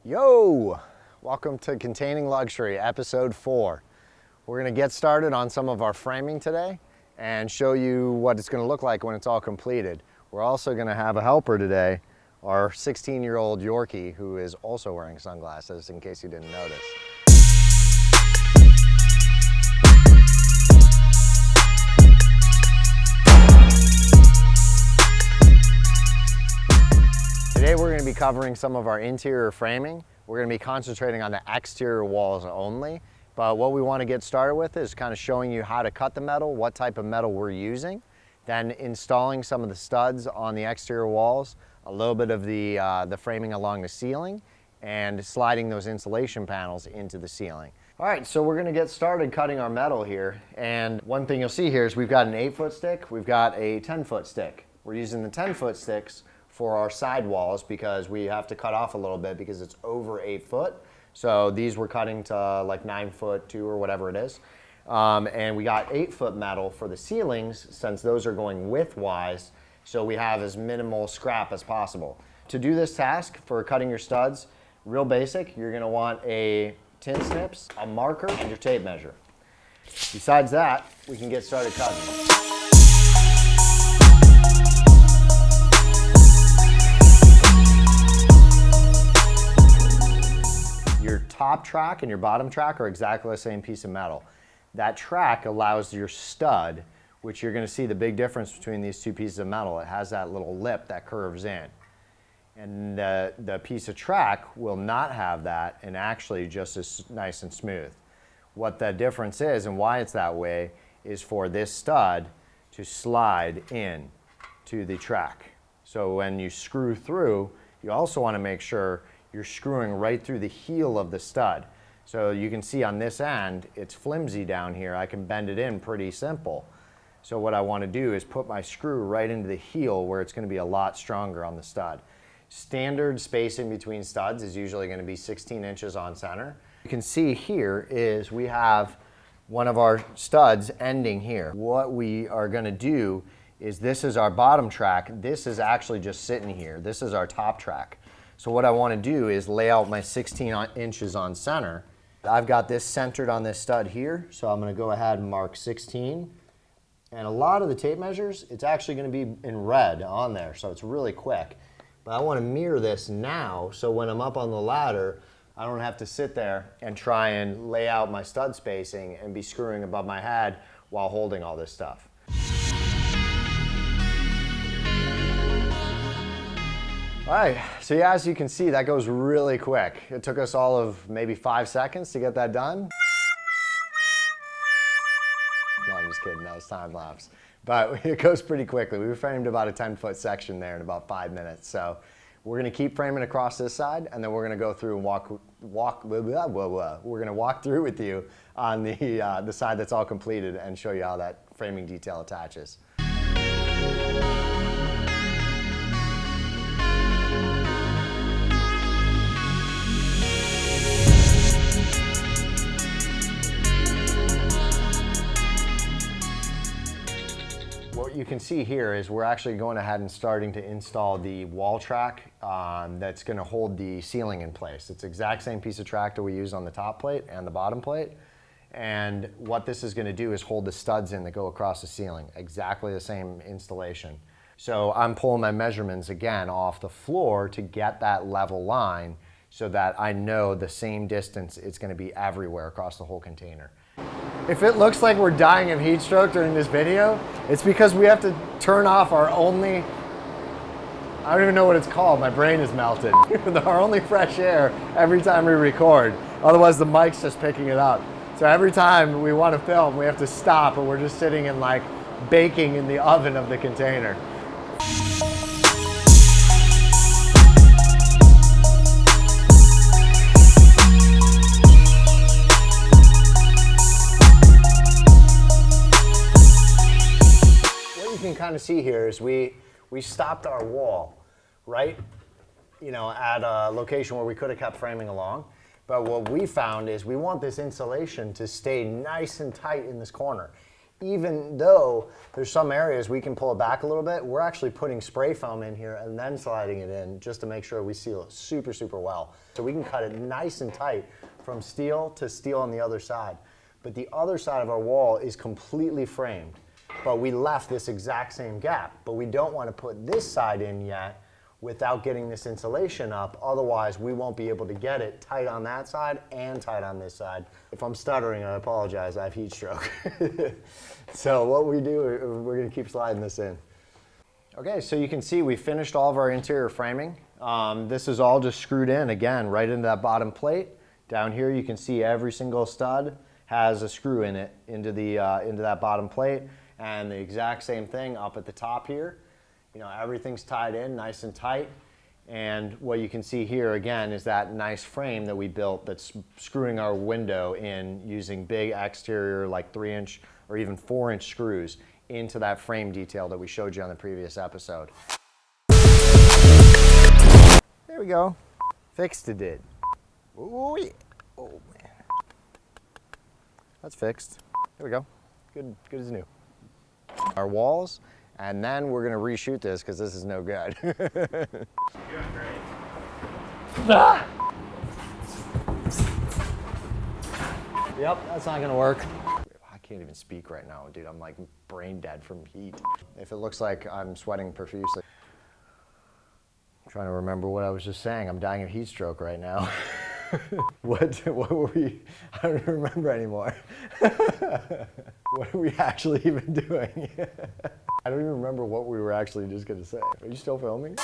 Yo! Welcome to Containing Luxury, episode 4. We're going to get started on some of our framing today and show you what it's going to look like when it's all completed. We're also going to have a helper today, our 16-year-old Yorkie, who is also wearing sunglasses in case you didn't notice. Today we're going to be covering some of our interior framing. We're going to be concentrating on the exterior walls only, but what we want to get started with is kind of showing you how to cut the metal, what type of metal we're using, then installing some of the studs on the exterior walls, a little bit of the framing along the ceiling, and sliding those insulation panels into the ceiling. All right, so we're going to get started cutting our metal here, and one thing you'll see here is we've got an 8-foot stick, we've got a 10-foot stick. We're using the 10-foot sticks for our side walls because we have to cut off a little bit because it's over 8 foot. So these we're cutting to like 9 foot 2 or whatever it is. And we got 8-foot metal for the ceilings since those are going widthwise, so we have as minimal scrap as possible. To do this task for cutting your studs, real basic, you're gonna want a tin snips, a marker, and your tape measure. Besides that, we can get started cutting. Your top track and your bottom track are exactly the same piece of metal. That track allows your stud, which you're going to see the big difference between these two pieces of metal. It has that little lip that curves in. And the piece of track will not have that and actually just as nice and smooth. What the difference is and why it's that way is for this stud to slide in to the track. So when you screw through, you also want to make sure you're screwing right through the heel of the stud. So you can see on this end, it's flimsy down here. I can bend it in pretty simple. So what I want to do is put my screw right into the heel where it's going to be a lot stronger on the stud. Standard spacing between studs is usually going to be 16 inches on center. You can see here is we have one of our studs ending here. What we are going to do is this is our bottom track. This is actually just sitting here. This is our top track. So what I want to do is lay out my 16 inches on center. I've got this centered on this stud here, so I'm going to go ahead and mark 16. And a lot of the tape measures, it's actually going to be in red on there, so it's really quick. But I want to mirror this now, so when I'm up on the ladder, I don't have to sit there and try and lay out my stud spacing and be screwing above my head while holding all this stuff. All right, so yeah, as you can see, that goes really quick. It took us all of maybe 5 seconds to get that done. No, I'm just kidding, that was time lapse. But it goes pretty quickly. We framed about a 10-foot section there in about 5 minutes. So we're gonna keep framing across this side, and then we're gonna go through and we're gonna walk through with you on the side that's all completed and show you how that framing detail attaches. What you can see here is we're actually going ahead and starting to install the wall track that's going to hold the ceiling in place. It's the exact same piece of track that we use on the top plate and the bottom plate. And what this is going to do is hold the studs in that go across the ceiling. Exactly the same installation. So I'm pulling my measurements again off the floor to get that level line so that I know the same distance it's going to be everywhere across the whole container. If it looks like we're dying of heat stroke during this video, it's because we have to turn off our only, I don't even know what it's called, my brain is melted. Our only fresh air every time we record. Otherwise the mic's just picking it up. So every time we want to film, we have to stop and we're just sitting and like baking in the oven of the container. Kind of see here is we stopped our wall right at a location where we could have kept framing along, but what we found is we want this insulation to stay nice and tight in this corner. even though there's some areas we can pull it back a little bit, we're actually putting spray foam in here and then sliding it in just to make sure we seal it super, super well. So we can cut it nice and tight from steel to steel on the other side. But the other side of our wall is completely framed. But we left this exact same gap. But we don't want to put this side in yet without getting this insulation up. Otherwise, we won't be able to get it tight on that side and tight on this side. If I'm stuttering, I apologize. I have heat stroke. So what we do, we're going to keep sliding this in. Okay, so you can see we finished all of our interior framing. This is all just screwed in, again, right into that bottom plate. Down here, you can see every single stud has a screw in it into that bottom plate. And the exact same thing up at the top here. You know, everything's tied in nice and tight. And what you can see here again is that nice frame that we built that's screwing our window in using big exterior, like 3-inch or even 4-inch screws into that frame detail that we showed you on the previous episode. There we go. Fixed it. Oh, yeah. Oh man. That's fixed. There we go. Good as new. Our walls. And then we're gonna reshoot this because this is no good. You're doing great. Ah! Yep, that's not gonna work. I can't even speak right now, dude. I'm like brain dead from heat. If it looks like I'm sweating profusely. I'm trying to remember what I was just saying. I'm dying of heat stroke right now. What were we? I don't remember anymore. What are we actually even doing? I don't even remember what we were actually just gonna say. Are you still filming?